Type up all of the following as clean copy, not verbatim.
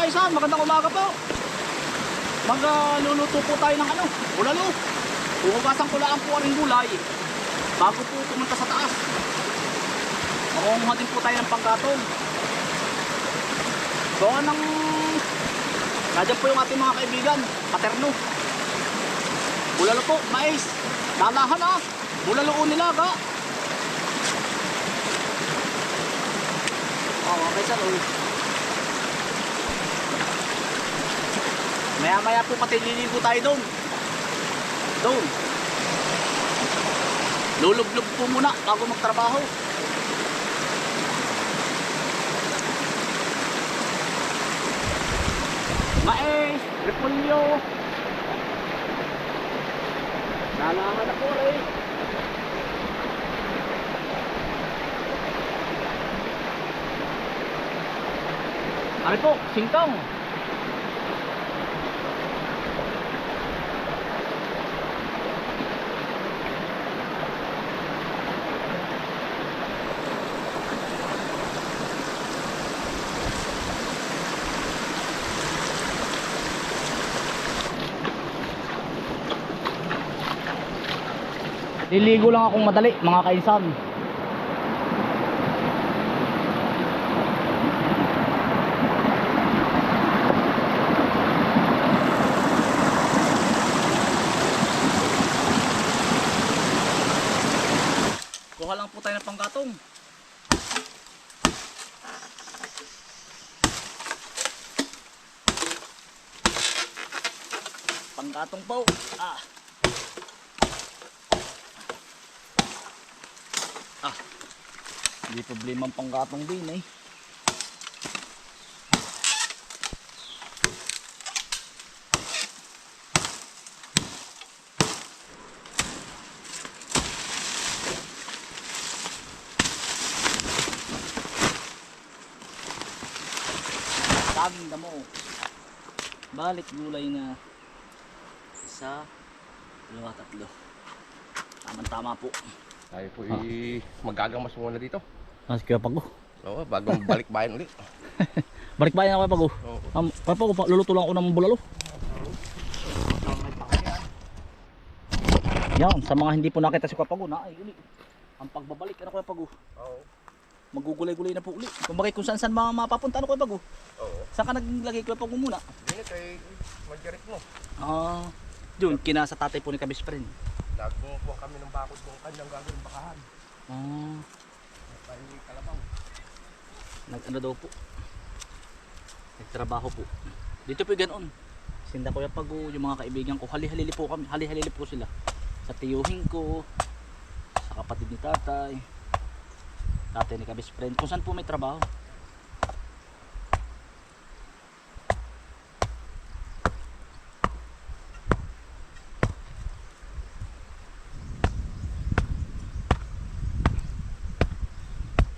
kaisan, magandang umaga po. Magluluto po tayo ng bulalo. Huhugasan ko lang po ang gulay bago po pumunta sa taas. Makuha din po tayo ng panggatong. So nandiyan po yung ating mga kaibigan, paterno. Bulalo po, mais. Lalahan bulalo nilaga. Okay sir. Maya po pati liligo tayo doon. Lulublob po muna bago magtrabaho. Mais, repolyo. Lalaman na po rin. Ano po, singkong. Liligo lang akong madali mga kainsan. Kuha lang po tayo ng panggatong. Panggatong po. Hindi problema ang panggatong din eh. Daming damo. Balik gulay na 1, 2, 3. Tama po. Tayo po magagamas muna dito. Mas kaya Pago. Oo, bagong balik bayan ulit. Balik bayan ako Pago. Pago, luluto lang ako ng bulalo. Yan, sa mga hindi po nakita si Kuya Pago na ay uli. Ang pagbabalik Kuya Pago. Oo. Magugulay-gulay na po uli. Kung saan mapapunta Kuya Pago. Oo. Saan ka naglagay Kuya Pago muna? Dito kay Margaret mo. Doon kinasa tatay po ni Kabis pa rin. Nagbubuha kami ng bakod kung kanyang gagawin bakahan. Tayo kalabaw. Nag-ano daw po? Nagtrabaho po. Dito po ganoon. Sinda Kuya Pago, yung mga kaibigan ko, hali-halili po kami. Hali-halili po sila. Sa tiyuhin ko, sa kapatid ni tatay. Tatay ni Kabis friend. Kung saan po may trabaho.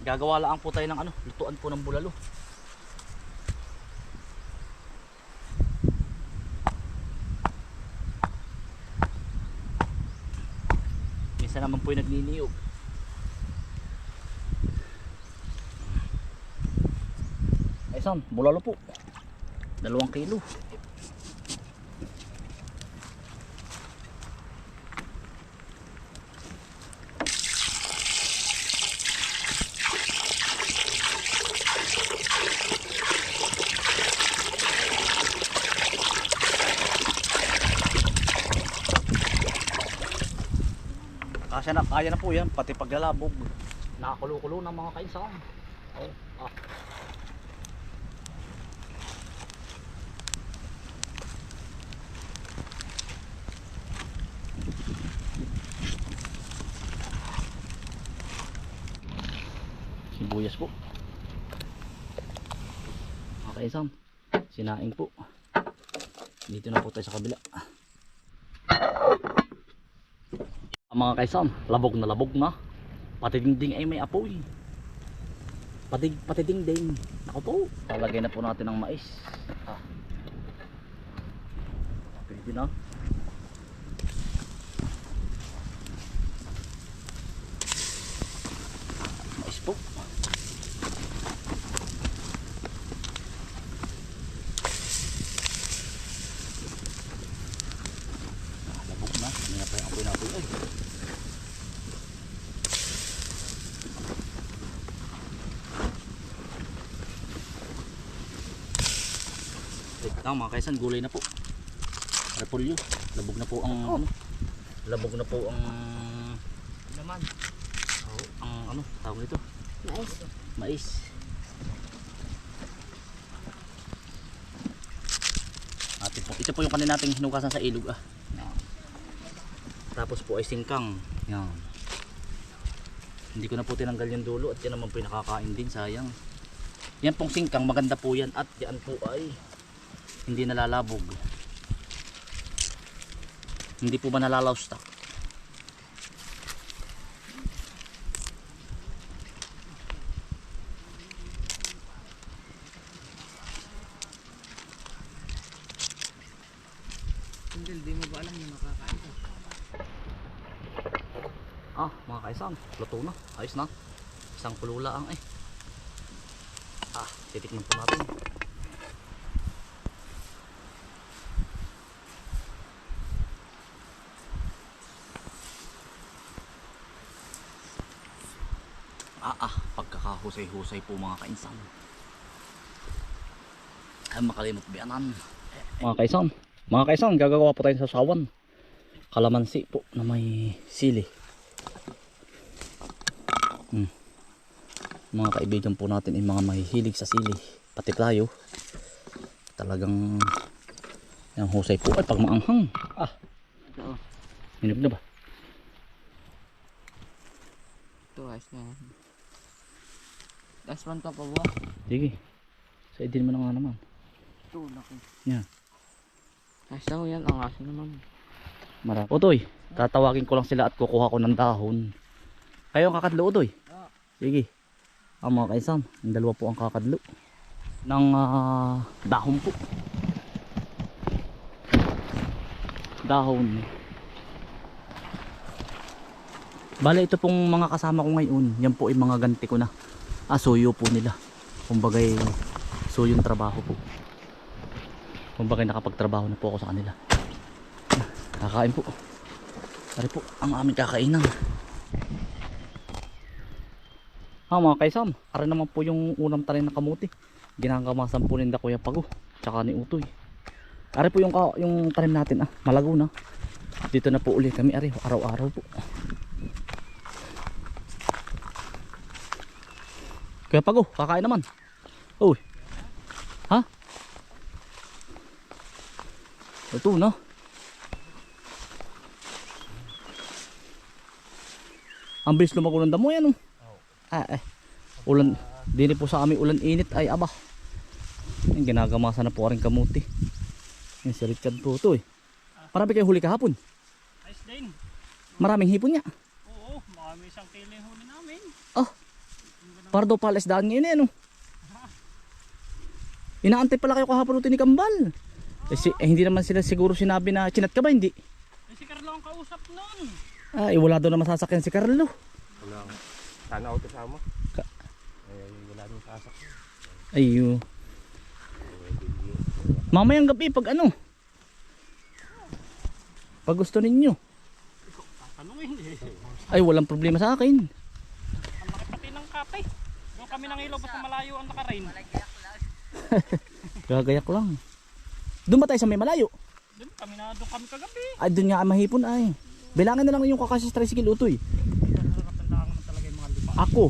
Gagawa lang po tayo ng lutuan po ng bulalo. Minsan naman po yung nagniniyog. Ay son, bulalo po. 2 kilo. Kaya na po yan, pati paglalabog. Nakakulo-kulo ng mga kainsan. Sibuyas po. Mga kainsan, sinaing po. Dito na po tayo sa kabila. Mga kaisan, labog na. Pati dingding ay may apoy. Pati dingding. Ako po, lalagay na po natin ng mais. Pwede na. Mais po. Tama mga kaisan, gulay na po. Repolyo. Labog na po ang ano. Labog na po ang Laman. oh, ang ano, tawag nito. Mais. Mais. Atin po. Ito po yung kanina nating hinugasan sa ilog ah. Yan. Tapos po ay singkang. Yan. Hindi ko na po tinanggal yung dulo at yan naman po yung nakakain din, sayang. Yan pong singkang, maganda po yan at yan po ay hindi nalalabog. Hindi po ba nalalawstak? Hindi mo ba alam yung makakain ko? Ah, mga kaisan, luto na. Ayos na. Isang pulula ang eh. Ah, titikman po natin. Pagkakahusay-husay po mga kainsan. Ay makalimot biyanan. Mga kaisan, gagawa po tayo sa sawan. Kalamansi po na may sili. Mga kaibigan po natin ay mga mahihilig sa sili. Pati tayo. Talagang yung husay po ay pag maanghang. Ah. Hinog na ba? Ito, ayos na yan. Last one pa ba? Sige. Sa idin mo na nga naman. Ito, laki. Yan. Ayos na yan, ang aso naman. Marami. Utoy, tatawagin ko lang sila at kukuha ko ng dahon. Kayo ang kakadlo, Utoy? Sige. Ang mga kaisan, ang dalawa po ang kakadlo. Ng dahon po. Dahon. Bale, ito pong mga kasama ko ngayon. Yan po ay mga ganti ko na. Suyo po nila. Kumbagay, suyong trabaho po. Kumbagay nakapagtrabaho na po ako sa kanila. Kakain po. Pare po ang aming kakainan. Mga kaisan, ari naman po yung unang tanim na kamuti. Ginagamasan po ninda Kuya Pago tsaka ni Utoy. Ari po yung tanim natin malago na. Dito na po uli kami ari araw-araw po. Kuya Pago, kakain naman. Uy. Ha? Ito na. Ang bilis lumago ng damo yan. Ulan, dini po sa amin ulan init ay aba. Yung ginagamasan na po rin kamuti. Yung si Richard po ito eh. Marami kayo huli kahapon. Ayos din. Maraming hipon niya. Oo, marami isang kilo yung huli namin. Pardo palas daan ngayon eh no. Inaantay pala kayo kahapon ulit ni Kambal. Hindi naman sila siguro sinabi na chinat ka ba hindi? Si Carlo ang kausap nun. Wala daw na masasakyan si Carlo. Wala. Sana ako kasama. Wala nang sasakyan. Ayo. Mamayang gabi pag pag gusto ninyo. Tatanungin eh. Ay walang problema sa akin. Ang makipati ng kape. Doon kami nang ilaw basta malayo ang nakarin. Gagayak lang. Doon ba tayo sa may malayo? Doon kami kagabi. Ay doon nga mahipon ay. Bilangin na lang yung kakasya sa tricycle Utoy. Nakatandaan naman talaga yung mga lima. Ako.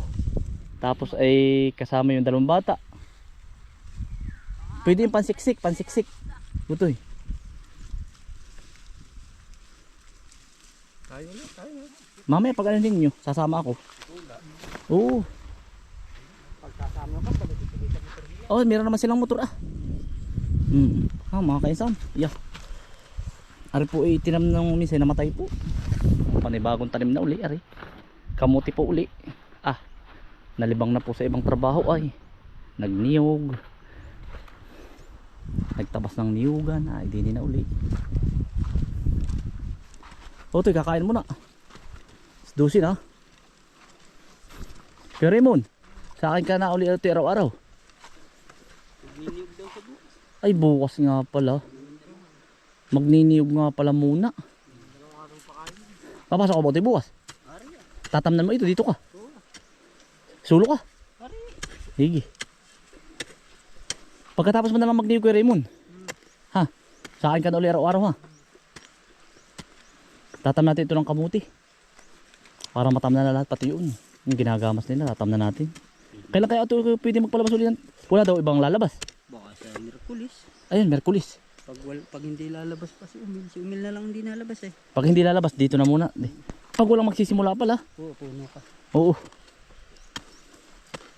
Tapos ay kasama yung dalawang bata. Pwede yung pansiksik. Utoy. Tayo na. Mamaya pag ano ninyo, sasama ako. Oo. Pagkasama ka, pagkakita mo rin. Oh, meron naman silang motor mga kaisan. Yeah. Ari po tinam ng minsan namatay po. Panibagong tanim na uli ari. Kamuti po uli. Nalibang na po sa ibang trabaho ay. Nagniyog. Nagtabas ng niyugan ay di na uli. Otoy, kakain mo na. Dusin ha. Pero Raymond, sa akin ka na uli ito araw-araw. Niliyog daw sa bukas. Ay bukas nga pala. Magniniyog nga pala muna. Papasok ka ba ito bukas? Tatamnan mo ito, dito ka. Sulo ka. Sige. Pagkatapos mo naman magniyog kay Raymond, Ha? Sa akin ka na uli araw-araw ha. Tatam natin ito ng kamuti. Para matam na lahat pati yun. Yung ginagamas nila, tatam na natin. Kailan kaya ito pwede magpalabas ulit yan? Wala daw ibang lalabas. Baka sa Miraculous. Ayun, Merkulis. Pag hindi lalabas pa si Umil na lang hindi nalabas eh. Pag hindi lalabas, dito na muna. Pag walang magsisimula pala. Oo, puno ka. Oo.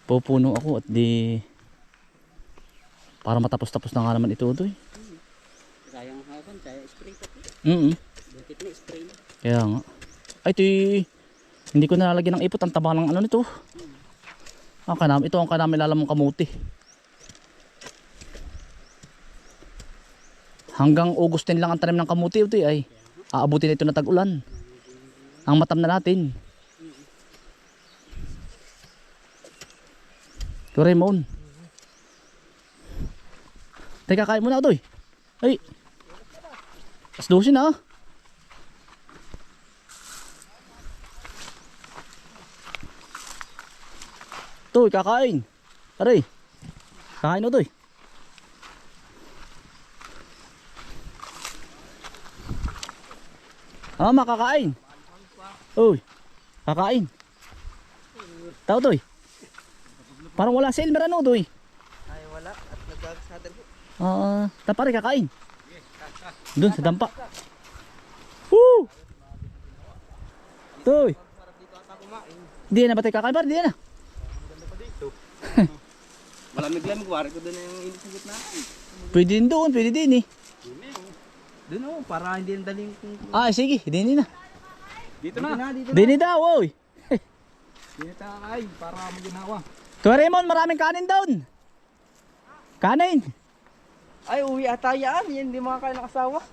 Pupuno ako at di... Para matapos-tapos na nga naman ito ito eh. Sayang hapon, kaya spray pa. Butit na spray na. Kaya nga. Ay, ito hindi ko nalalagyan ng ipot. Ang taba ng ano nito. Ito ang kanami lalamang kamuti. Hanggang August 10 lang ang tanim ng kamuti ito ay aabutin ito na tag-ulan. Ang matam na natin. Ito Raymond. Teka, kain muna ito eh. Ay. As 12 na ah. Toy, kakain. Aray. Kakain o toy. Makakain. Uy. Kakain. Tao toy. Parang wala si Elmer ano toy. Ay wala, at nagagsadal ko. Tapare kakain. Doon sa dampa. Woo! Toy. Di na ba tayo kakain par? Di na. Malamig-lamig, wari ko doon na yung init sa gitna. Pwede din doon, pwede din eh. Doon oh, para hindi ang daling kung... Sige, din na. Dito na. Din daw, oy. Dito tayo kain, para maginawa. Kuya Raymond, maraming kanin doon. Kanin. Ay, uwi ata yan, hindi makakain ng asawa.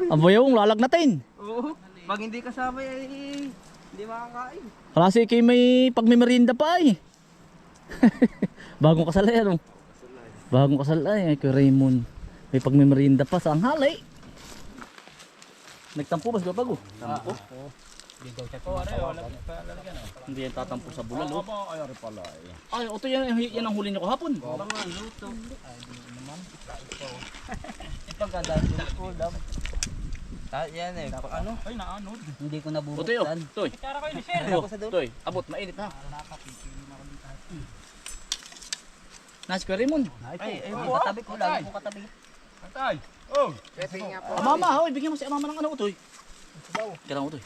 Aboyong, lalag natin. Oo, pag hindi kasama yan, hindi makakain. Kasi kay may pagmimerinda pa ay. Bagong kasal yan oh. Bagong kasal ay kay Raymond. May pagmimerinda pa sa anghali. Nagtampo ba sa bago? Tampo? Hindi yan tatampo sa bulal oh. Ay, ito yan ang huli niyo kahapon. Mga luto. Ay, di naman. Ipang kadaan ko ulam. Yan eh, ano? Ay, naanod. Hindi ko Ito nabubuksan. yun. Toy. Kara kayo ni Sir. Toy. Abot, mainit ha. Nice Kuya Raymond. Ay, katabi ko lang. Katabi. Tay! Oh! Mama, hoy, bigyan mo si mama ng ano Toy. Kailangan ko Toy.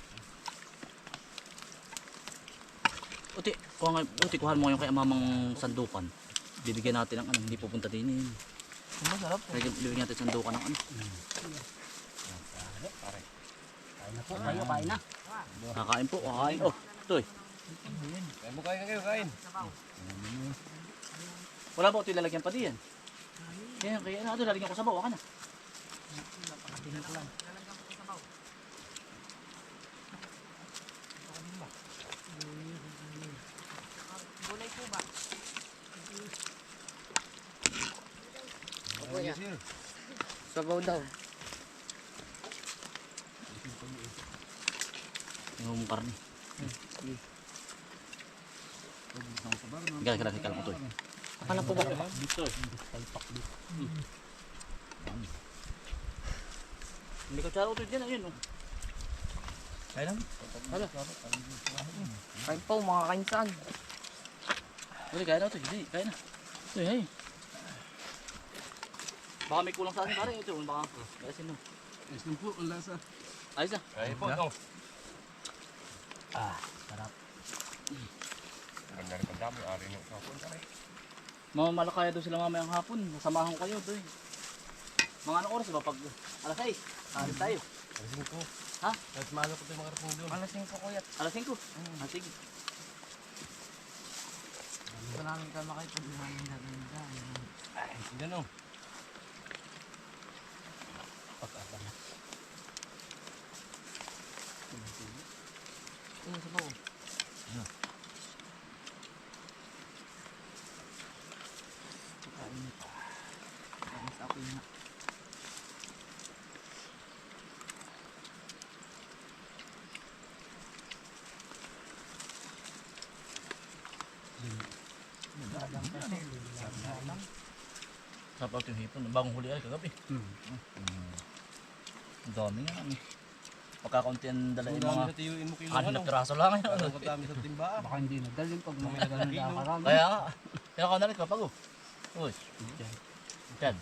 Kuhaan mo yung kay mamang sandukan. Bibigyan natin ng ano, hindi pupunta din eh. Masarap. Bibigyan natin sandukan ng ano. Kain na po, kain na. Kakain po, kakain. Oh, Toy. Kain mo kayo, kain. Wala ba ito ilalagyan pa diyan? Yan, kaya ano, lalagyan ko sa bawa ka na. Sabaw daw. Yung karne. Kala mo Toy. Akala po ba? Dito. Hindi ko tsara ito dyan, ayun oh. Kailan? Hala. Kain po, mga kainsan. Uy, kaya na ito, hindi, kaya na. Uy, hey. Baka may kulang sa asin pare, ito, baka asin no. Ayos lang po, ang lasa. Ayos na. Ayos po, no. Sarap. Ganda rin pagdami, ari nyo sa hapon, kare. Mamamalakaya doon sila mamayang hapon, nasamahan ko kayo doon. Mga anong oras ba pag alas 6, kalit tayo. Alas 5. Ha? Kahit maano ko tayo mga rapong doon. Alas 5 kuya. Alas 5? Sige. Gusto namin ka makipag namin natin dyan. Ay, yan o. Ano sabaw? Mas ako na. Sarap yung hipon. Bagong huli ay kagabi. Ang dami nga kami. Pagkakaunti ang dala yung mga Tiyuin mo kilo 6 na piraso lang ngayon. Ang dami sa timba. Baka hindi nagdaling pag may nagdaling nakakarami. Kaya nga. Kaya ka na rin kapag oh. Uy. Yan.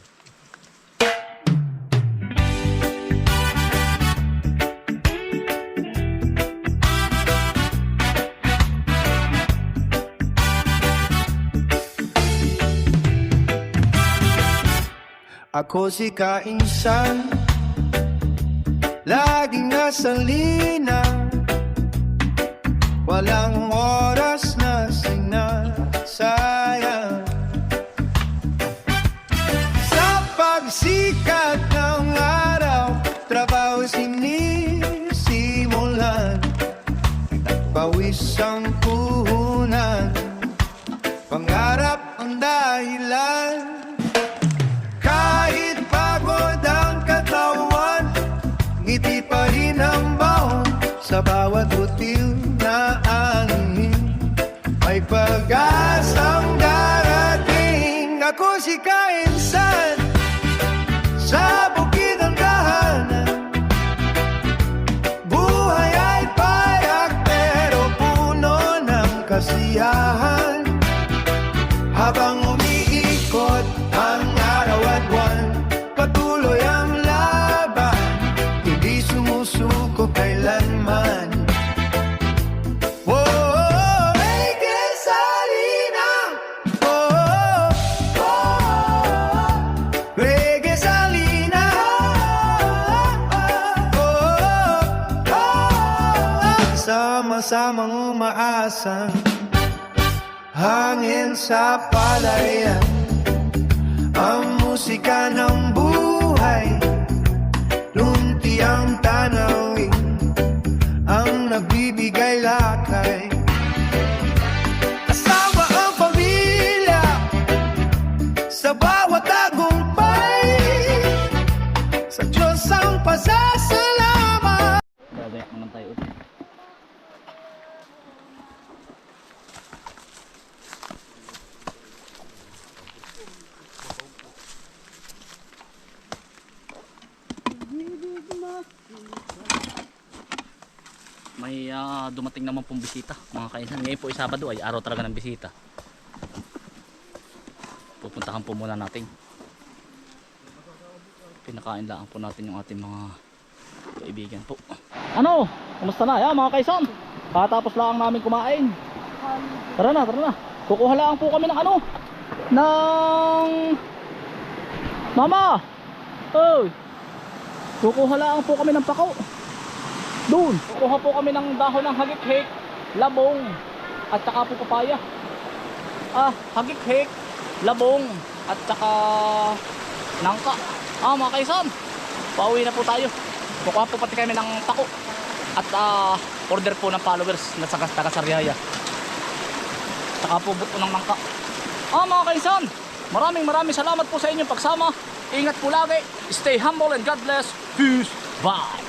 Ako si kainsan, laging nasa linaw, walang oras na sinasayang. Sa pagsikat ng araw, trabaho sinisimulan, pawis ang puhunan, pangarap ang dahilan. Kahit pagod ang katawan, ngiti pa rin ang baon sa bawat butil na angin. May pag-asang darating. Ako si kainsan sa bukid ng tahanan. Buhay ay payak pero puno ng kasiyahan. Habang umiikot ang araw at buwan, patuloy ang laban, hindi sumusuko kailanman. Oh, may gasolina. Oh, may gasolina. Sama-samang umaasang hangin sa palayan, ang musika ng buhay, luntiang tanawin, ang nagbibigay lakay. Kasama ang pamilya sa bawat tagumpay, sa Diyos ang pasasalamat. Gagayak naman tayo ulit. May dumating naman pong bisita mga kainsan. Ngayon po ay Sabado, ay araw talaga ng bisita. Pupuntahan po muna natin. Pinakain lang po natin yung ating mga kaibigan po. Ano? Kumusta na? Ya, mga kaisan. Katapos lang namin kumain. Tara na, tara na. Kukuha lang po kami ng ano? Ng Mama! Oy! Kukuha lang po kami ng pako. Doon, kukuha po kami ng dahon ng hagik-hik, labong, at saka po papaya. Hagik-hik, labong, at saka nangka. Mga kaisan, pauwi na po tayo. Kukuha po pati kami ng pako. At order po ng followers na sa taga-Sariaya. Saka po buto ng nangka. Mga kaisan, maraming salamat po sa inyong pagsama. Ingat po lagi. Stay humble and God bless. Peace. Bye.